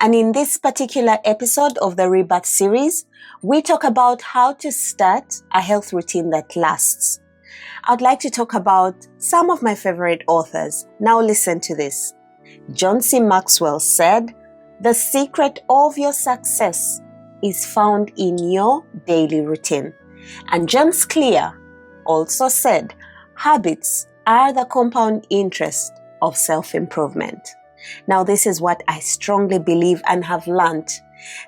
And in this particular episode of the Rebirth series, we talk about how to start a health routine that lasts. I'd like to talk about some of my favorite authors. Now listen to this. John C. Maxwell said, "The secret of your success is found in your daily routine." And James Clear also said, "Habits are the compound interest of self-improvement." Now, this is what I strongly believe and have learned,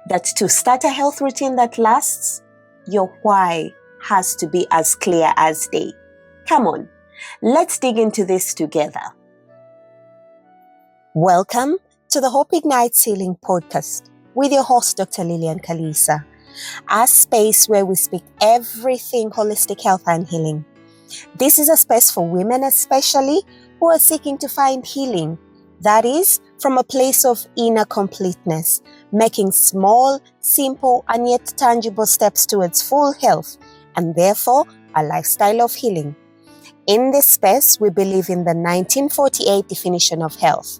that to start a health routine that lasts, your why has to be as clear as day. Come on, let's dig into this together. Welcome to the Hope Ignites Healing podcast with your host, Dr. Lillian Kalisa, a space where we speak everything holistic health and healing. This is a space for women especially who are seeking to find healing, that is, from a place of inner completeness, making small, simple, and yet tangible steps towards full health, and therefore a lifestyle of healing. In this space, we believe in the 1948 definition of health,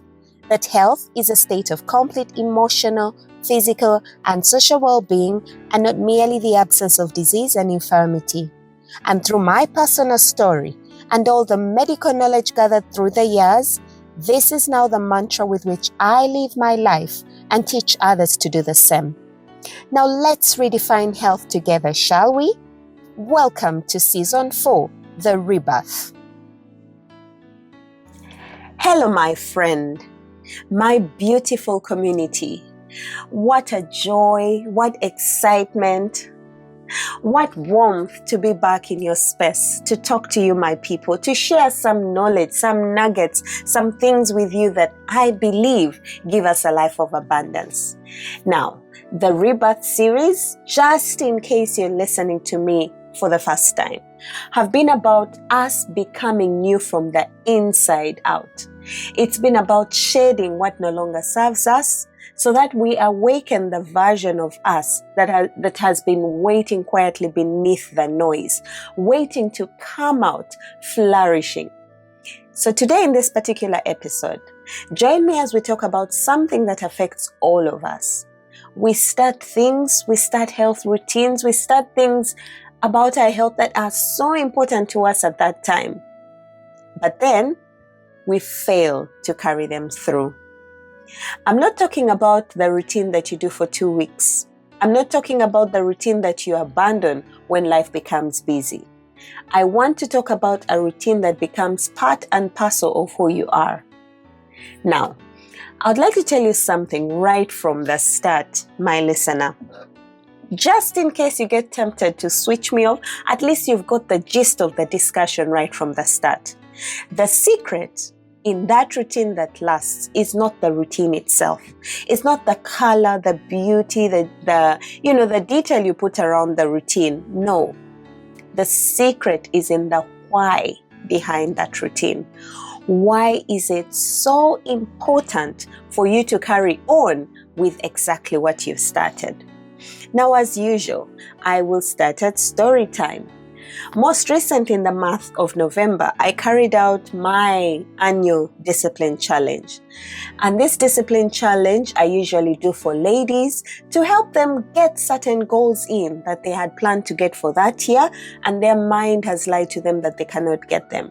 that health is a state of complete emotional, physical, and social well-being, and not merely the absence of disease and infirmity. And through my personal story and all the medical knowledge gathered through the years, this is now the mantra with which I live my life and teach others to do the same. Now let's redefine health together, shall we? Welcome to Season 4, The Rebirth. Hello, my friend, my beautiful community. What a joy, what excitement, what warmth to be back in your space, to talk to you, my people, to share some knowledge, some nuggets, some things with you that I believe give us a life of abundance. Now, the Rebirth series, just in case you're listening to me for the first time, have been about us becoming new from the inside out. It's been about shedding what no longer serves us, so that we awaken the version of us that has been waiting quietly beneath the noise, waiting to come out flourishing. So today in this particular episode, join me as we talk about something that affects all of us. We start health routines, we start things about our health that are so important to us at that time. But then we fail to carry them through. I'm not talking about the routine that you do for 2 weeks. I'm not talking about the routine that you abandon when life becomes busy. I want to talk about a routine that becomes part and parcel of who you are. Now, I'd like to tell you something right from the start, my listener. Just in case you get tempted to switch me off, at least you've got the gist of the discussion right from the start. The secret in that routine that lasts is not the routine itself. It's not the color, the beauty, the detail you put around the routine. No. The secret is in the why behind that routine. Why is it so important for you to carry on with exactly what you've started? Now, as usual, I will start at story time. Most recent, in the month of November, I carried out my annual discipline challenge. And this discipline challenge I usually do for ladies to help them get certain goals in that they had planned to get for that year, and their mind has lied to them that they cannot get them.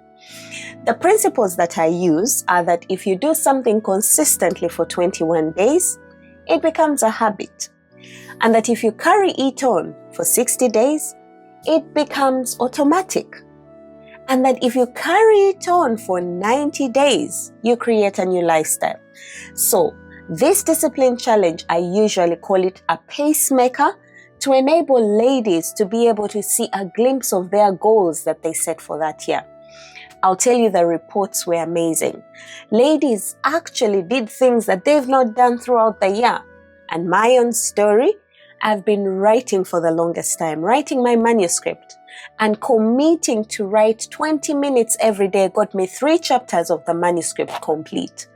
The principles that I use are that if you do something consistently for 21 days, it becomes a habit. And that if you carry it on for 60 days, it becomes automatic. And that if you carry it on for 90 days, you create a new lifestyle. So this discipline challenge, I usually call it a pacemaker to enable ladies to be able to see a glimpse of their goals that they set for that year. I'll tell you, the reports were amazing. Ladies actually did things that they've not done throughout the year. And my own story, I've been writing for the longest time, writing my manuscript, and committing to write 20 minutes every day got me 3 chapters of the manuscript complete.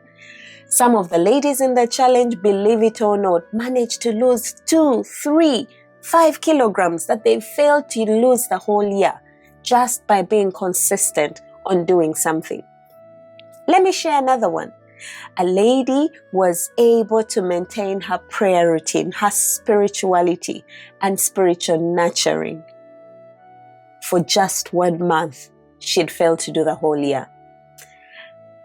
Some of the ladies in the challenge, believe it or not, managed to lose 2, 3, 5 kilograms that they failed to lose the whole year just by being consistent on doing something. Let me share another one. A lady was able to maintain her prayer routine, her spirituality, and spiritual nurturing for just 1 month. She'd failed to do the whole year.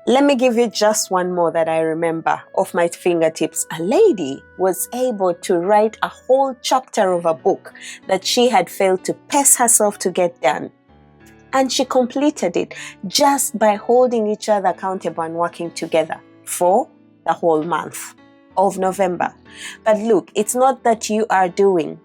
Let me give you just one more that I remember off my fingertips. A lady was able to write a whole chapter of a book that she had failed to pace herself to get done. And she completed it just by holding each other accountable and working together for the whole month of November. But look, it's not that you are doing,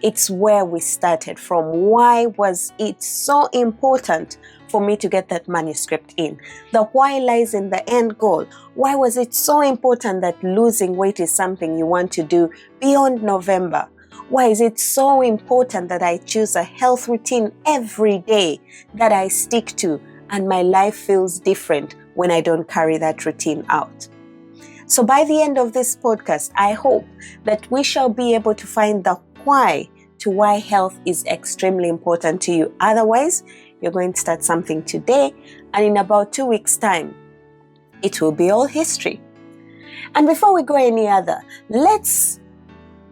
it's where we started from. Why was it so important for me to get that manuscript in? The why lies in the end goal. Why was it so important that losing weight is something you want to do beyond November? Why is it so important that I choose a health routine every day that I stick to, and my life feels different when I don't carry that routine out? So by the end of this podcast, I hope that we shall be able to find the why to why health is extremely important to you. Otherwise, you're going to start something today, and in about 2 weeks' time, it will be all history. And before we go any other, let's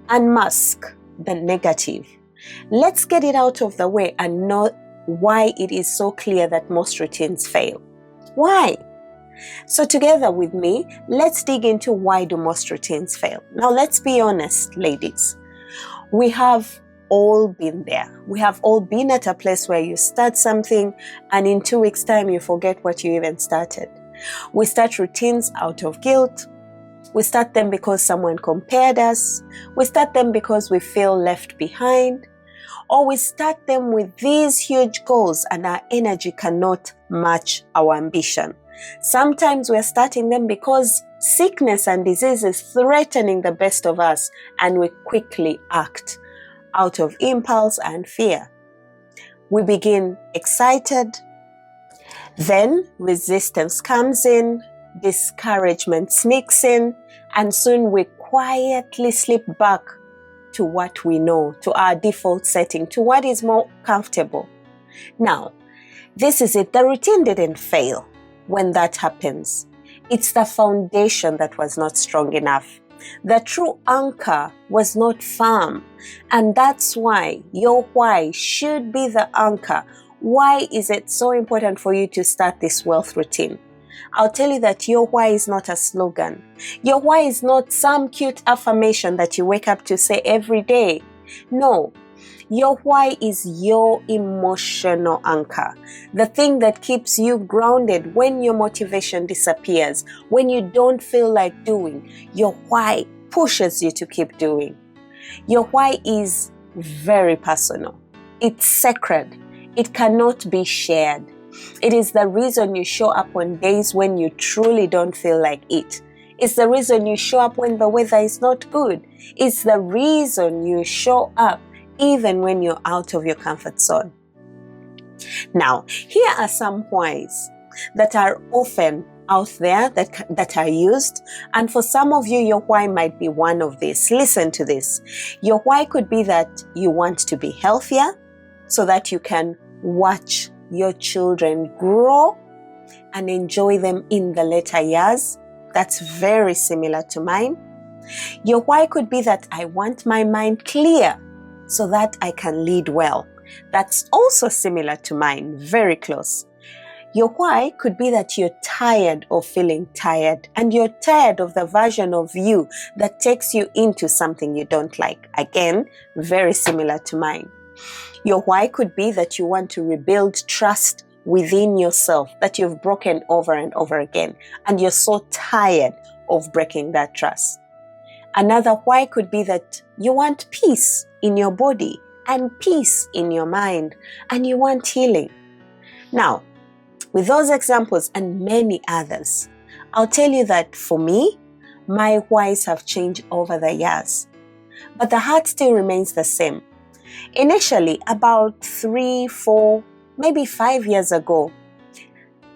unmask the negative. Let's get it out of the way and know why it is so clear that most routines fail. Why? So together with me, let's dig into why do most routines fail. Now let's be honest, ladies. We have all been there. We have all been at a place where you start something and in 2 weeks' time you forget what you even started. We start routines out of guilt. We start them because someone compared us. We start them because we feel left behind. Or we start them with these huge goals and our energy cannot match our ambition. Sometimes we're starting them because sickness and disease is threatening the best of us, and we quickly act out of impulse and fear. We begin excited, then resistance comes in, discouragement sneaks in, and soon we quietly slip back to what we know, to our default setting, to what is more comfortable. Now, this is it. The routine didn't fail when that happens. It's the foundation that was not strong enough. The true anchor was not firm. And that's why your why should be the anchor. Why is it so important for you to start this wealth routine? I'll tell you that your why is not a slogan. Your why is not some cute affirmation that you wake up to say every day. No, your why is your emotional anchor. The thing that keeps you grounded when your motivation disappears, when you don't feel like doing. Your why pushes you to keep doing. Your why is very personal. It's sacred. It cannot be shared. It is the reason you show up on days when you truly don't feel like it. It's the reason you show up when the weather is not good. It's the reason you show up even when you're out of your comfort zone. Now, here are some whys that are often out there that are used. And for some of you, your why might be one of these. Listen to this. Your why could be that you want to be healthier so that you can watch your children grow and enjoy them in the later years. That's very similar to mine. Your why could be that I want my mind clear so that I can lead well. That's also similar to mine, very close. Your why could be that you're tired of feeling tired, and you're tired of the version of you that takes you into something you don't like. Again, very similar to mine. Your why could be that you want to rebuild trust within yourself that you've broken over and over again, and you're so tired of breaking that trust. Another why could be that you want peace in your body and peace in your mind, and you want healing. Now, with those examples and many others, I'll tell you that for me, my whys have changed over the years, but the heart still remains the same. Initially, about 3, 4, maybe 5 years ago,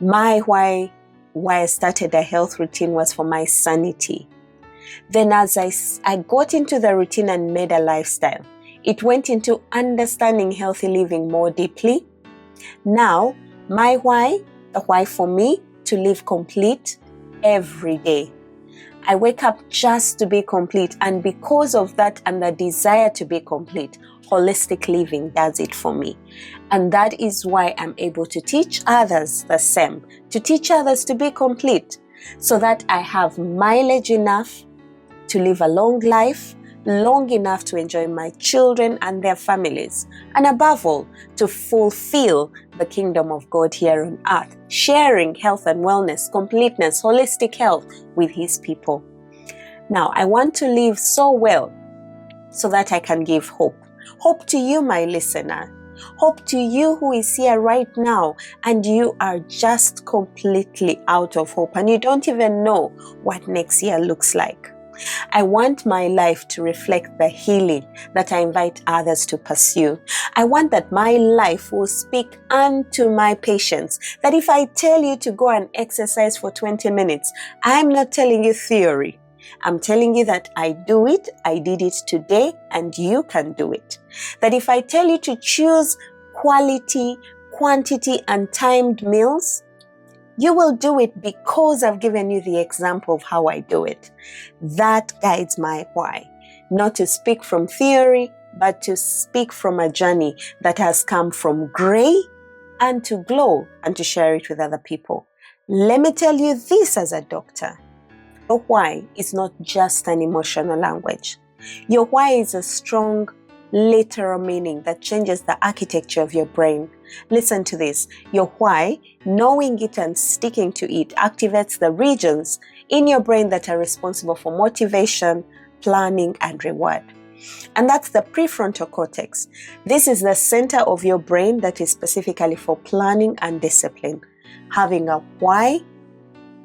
my why I started a health routine was for my sanity. Then as I got into the routine and made a lifestyle, it went into understanding healthy living more deeply. Now, my why, the why for me to live complete, every day. I wake up just to be complete, and because of that and the desire to be complete, holistic living does it for me. And that is why I'm able to teach others the same, to teach others to be complete, so that I have mileage enough to live a long life, long enough to enjoy my children and their families, and above all, to fulfill the kingdom of God here on earth, sharing health and wellness, completeness, holistic health with His people. Now, I want to live so well so that I can give hope. Hope to you, my listener. Hope to you who is here right now and you are just completely out of hope and you don't even know what next year looks like. I want my life to reflect the healing that I invite others to pursue. I want that my life will speak unto my patients. That if I tell you to go and exercise for 20 minutes, I'm not telling you theory. I'm telling you that I do it, I did it today, and you can do it. That if I tell you to choose quality, quantity, and timed meals, you will do it because I've given you the example of how I do it. That guides my why. Not to speak from theory, but to speak from a journey that has come from gray and to glow and to share it with other people. Let me tell you this as a doctor. Your why is not just an emotional language. Your why is a strong literal meaning that changes the architecture of your brain. Listen to this. Your why, knowing it and sticking to it, activates the regions in your brain that are responsible for motivation, planning, and reward. And that's the prefrontal cortex. This is the center of your brain that is specifically for planning and discipline. Having a why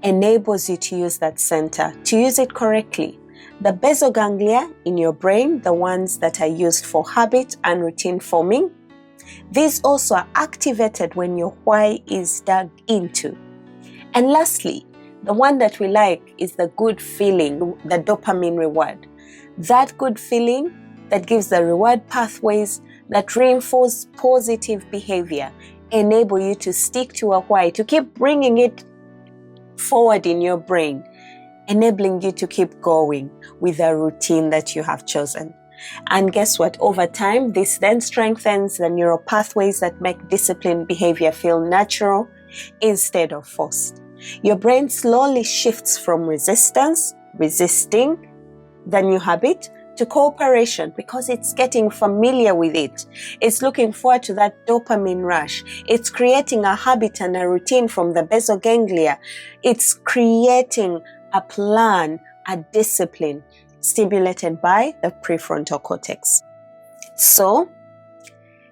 enables you to use that center, to use it correctly. The basal ganglia in your brain, the ones that are used for habit and routine forming, these also are activated when your why is dug into. And lastly, the one that we like is the good feeling, the dopamine reward. That good feeling that gives the reward pathways that reinforce positive behavior, enable you to stick to a why, to keep bringing it forward in your brain, enabling you to keep going with a routine that you have chosen. And guess what? Over time, this then strengthens the neural pathways that make disciplined behavior feel natural instead of forced. Your brain slowly shifts from resisting the new habit, to cooperation because it's getting familiar with it. It's looking forward to that dopamine rush. It's creating a habit and a routine from the basal ganglia. It's creating a plan, a discipline stimulated by the prefrontal cortex. So,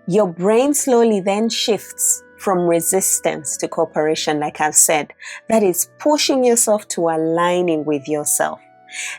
your brain slowly then shifts from resistance to cooperation, like I've said. That is pushing yourself to aligning with yourself.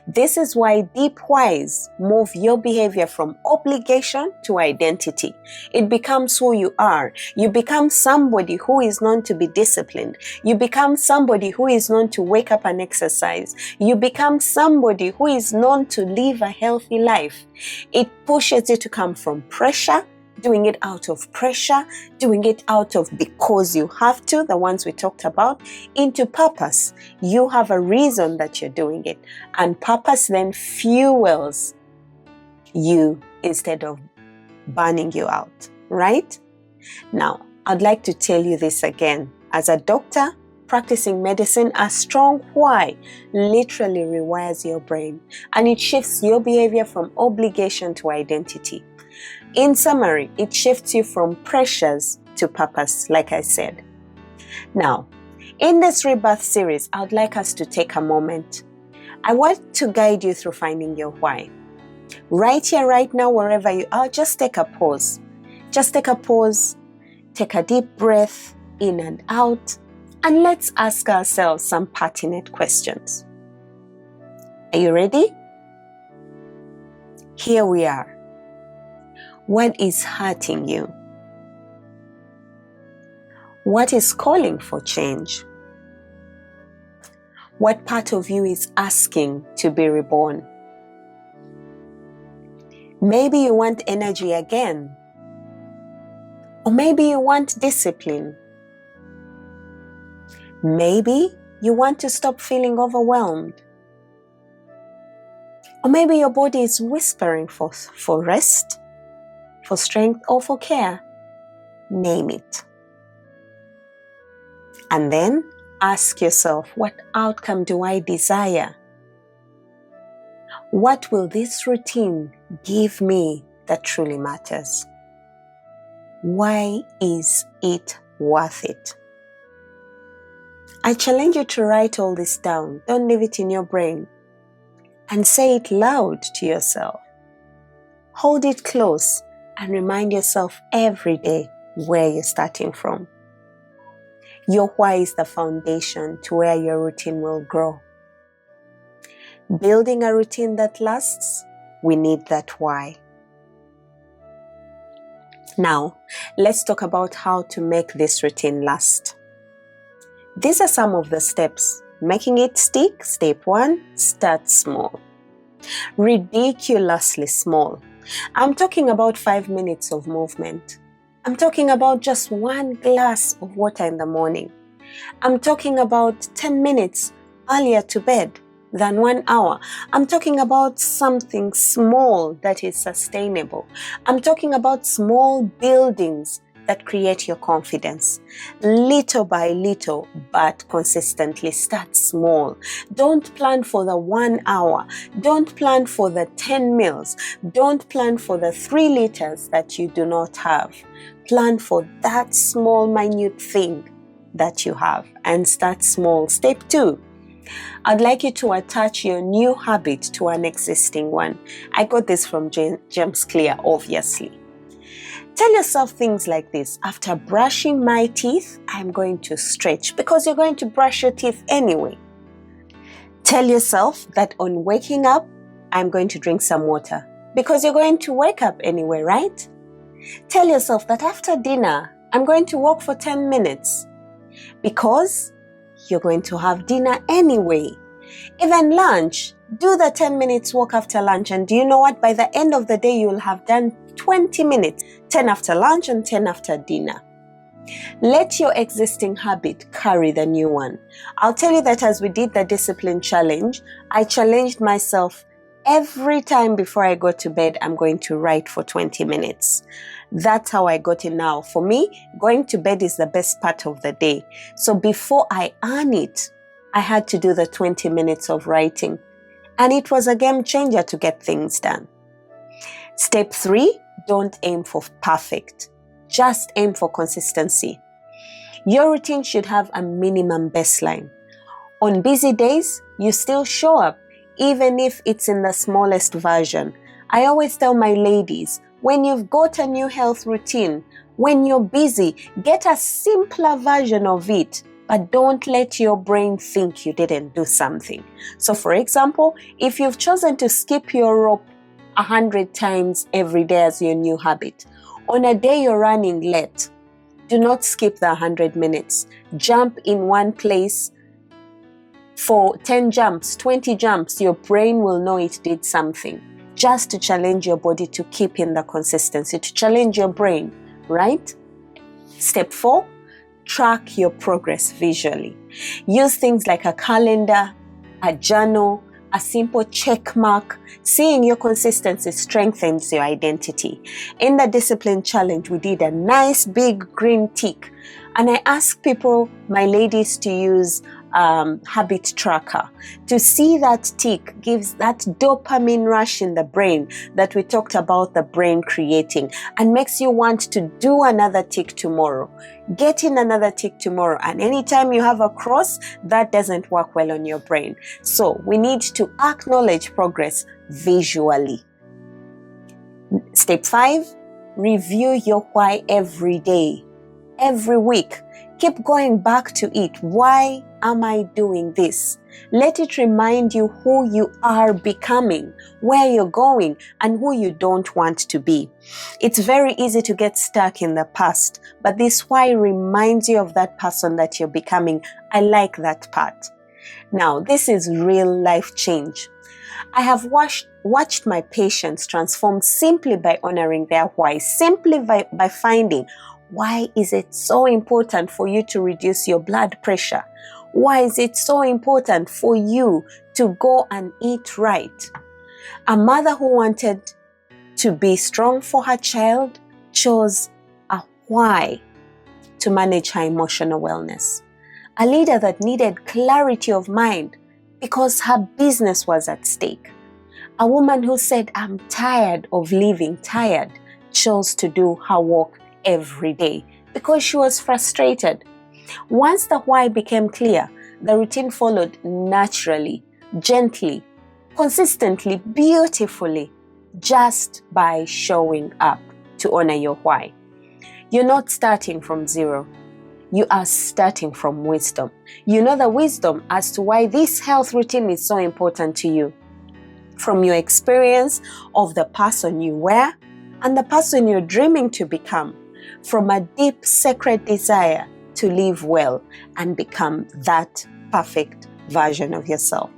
This is why deep whys move your behavior from obligation to identity. It becomes who you are. You become somebody who is known to be disciplined. You become somebody who is known to wake up and exercise. You become somebody who is known to live a healthy life. It pushes you to come from pressure, doing it out of pressure, doing it out of because you have to, the ones we talked about, into purpose. You have a reason that you're doing it. And purpose then fuels you instead of burning you out, right? Now, I'd like to tell you this again. As a doctor practicing medicine, a strong why literally rewires your brain and it shifts your behavior from obligation to identity. In summary, it shifts you from pressures to purpose, like I said. Now, in this rebirth series, I would like us to take a moment. I want to guide you through finding your why. Right here, right now, wherever you are, just take a pause. Just take a pause, take a deep breath in and out, and let's ask ourselves some pertinent questions. Are you ready? Here we are. What is hurting you? What is calling for change? What part of you is asking to be reborn? Maybe you want energy again. Or maybe you want discipline. Maybe You want to stop feeling overwhelmed. Or maybe your body is whispering for rest, for strength, or for care. Name it. And then ask yourself, what outcome do I desire? What will this routine give me that truly matters? Why is it worth it? I challenge you to write all this down. Don't leave it in your brain. And say it loud to yourself. Hold it close and remind yourself every day where you're starting from. Your why is the foundation to where your routine will grow. Building a routine that lasts, we need that why. Now, let's talk about how to make this routine last. These are some of the steps. Making it stick. Step 1, start small. Ridiculously small. I'm talking about 5 minutes of movement. I'm talking about just 1 glass of water in the morning. I'm talking about 10 minutes earlier to bed than 1 hour. I'm talking about something small that is sustainable. I'm talking about small buildings that create your confidence. Little by little, but consistently. Start small. Don't plan for the 1 hour. Don't plan for the 10 meals. Don't plan for the 3 liters that you do not have. Plan for that small, minute thing that you have and start small. Step 2. I'd like you to attach your new habit to an existing one. I got this from James Clear, obviously. Tell yourself things like this. After brushing my teeth, I'm going to stretch, because you're going to brush your teeth anyway. Tell yourself that on waking up, I'm going to drink some water, because you're going to wake up anyway, right? Tell yourself that after dinner, I'm going to walk for 10 minutes, because you're going to have dinner anyway. Even lunch, do the 10 minutes walk after lunch, and do you know what? By the end of the day, you'll have done 20 minutes, 10 after lunch and 10 after dinner. Let your existing habit carry the new one. I'll tell you that as we did the discipline challenge, I challenged myself every time before I go to bed, I'm going to write for 20 minutes. That's how I got it now. For me, going to bed is the best part of the day. So before I earn it, I had to do the 20 minutes of writing. And it was a game changer to get things done. Step 3, don't aim for perfect. Just aim for consistency. Your routine should have a minimum baseline. On busy days, you still show up, even if it's in the smallest version. I always tell my ladies, when you've got a new health routine, when you're busy, get a simpler version of it, but don't let your brain think you didn't do something. So for example, if you've chosen to skip your rope 100 times every day as your new habit, on a day you're running late, do not skip the 100 minutes. Jump in one place for 10 jumps, 20 jumps. Your brain will know it did something, just to challenge your body to keep in the consistency, to challenge your brain, right? Step 4, track your progress visually. Use things like a calendar, a journal, a simple check mark. Seeing your consistency strengthens your identity. In the discipline challenge, we did a nice big green tick. And I asked people, my ladies, to use habit tracker. To see that tick gives that dopamine rush in the brain that we talked about the brain creating, and makes you want to do another tick tomorrow. Get in another tick tomorrow, and anytime you have a cross, that doesn't work well on your brain. So we need to acknowledge progress visually. Step 5, review your why every day, every week. Keep going back to it. Why am I doing this? Let it remind you who you are becoming, where you're going, and who you don't want to be. It's very easy to get stuck in the past, but this why reminds you of that person that you're becoming. I like that part. Now, this is real life change. I have watched my patients transform simply by honoring their why, simply by finding, why is it so important for you to reduce your blood pressure? Why is it so important for you to go and eat right? A mother who wanted to be strong for her child chose a why to manage her emotional wellness. A leader that needed clarity of mind because her business was at stake. A woman who said, I'm tired of living tired, chose to do her work every day because she was frustrated. Once the why became clear, the routine followed naturally, gently, consistently, beautifully, just by showing up to honor your why. You're not starting from zero. You are starting from wisdom. You know the wisdom as to why this health routine is so important to you. From your experience of the person you were and the person you're dreaming to become. From a deep sacred desire to live well and become that perfect version of yourself.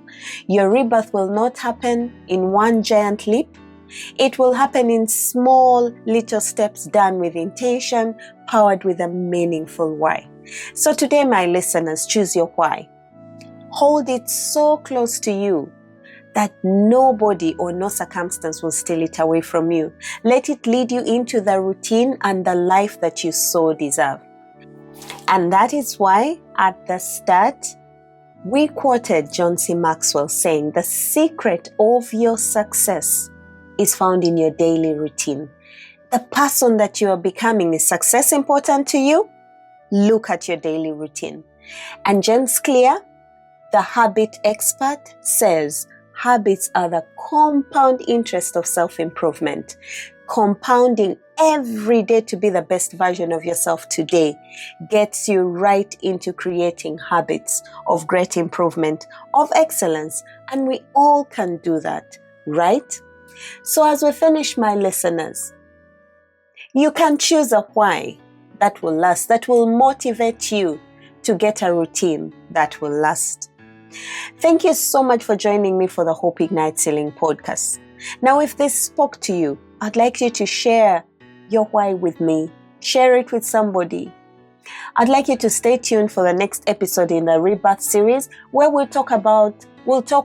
Your rebirth will not happen in one giant leap. It will happen in small little steps done with intention, powered with a meaningful why. So today, my listeners, choose your why. Hold it so close to you that nobody or no circumstance will steal it away from you. Let it lead you into the routine and the life that you so deserve. And that is why at the start, we quoted John C. Maxwell saying, the secret of your success is found in your daily routine. The person that you are becoming, is success important to you? Look at your daily routine. And James Clear, the habit expert, says habits are the compound interest of self-improvement. Compounding every day to be the best version of yourself today gets you right into creating habits of great improvement, of excellence, and we all can do that, right? So as we finish, my listeners, you can choose a why that will last, that will motivate you to get a routine that will last. Thank you so much for joining me for the Hope Ignites Healing podcast. Now, if this spoke to you, I'd like you to share your why with me. Share it with somebody. I'd like you to stay tuned for the next episode in the Rebirth series, where we'll talk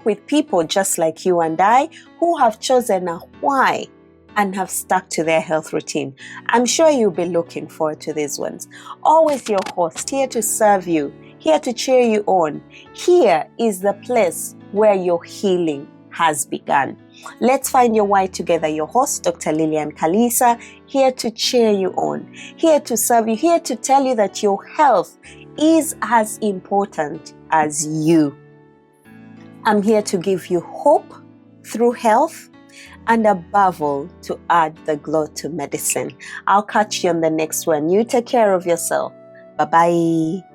with people just like you and I who have chosen a why and have stuck to their health routine. I'm sure you'll be looking forward to these ones. Always your host, here to serve you, here to cheer you on. Here is the place where your healing has begun. Let's find your why together. Your host, Dr. Lillian Kalisa, here to cheer you on, here to serve you, here to tell you that your health is as important as you. I'm here to give you hope through health, and above all, to add the glow to medicine. I'll catch you on the next one. You take care of yourself. Bye-bye.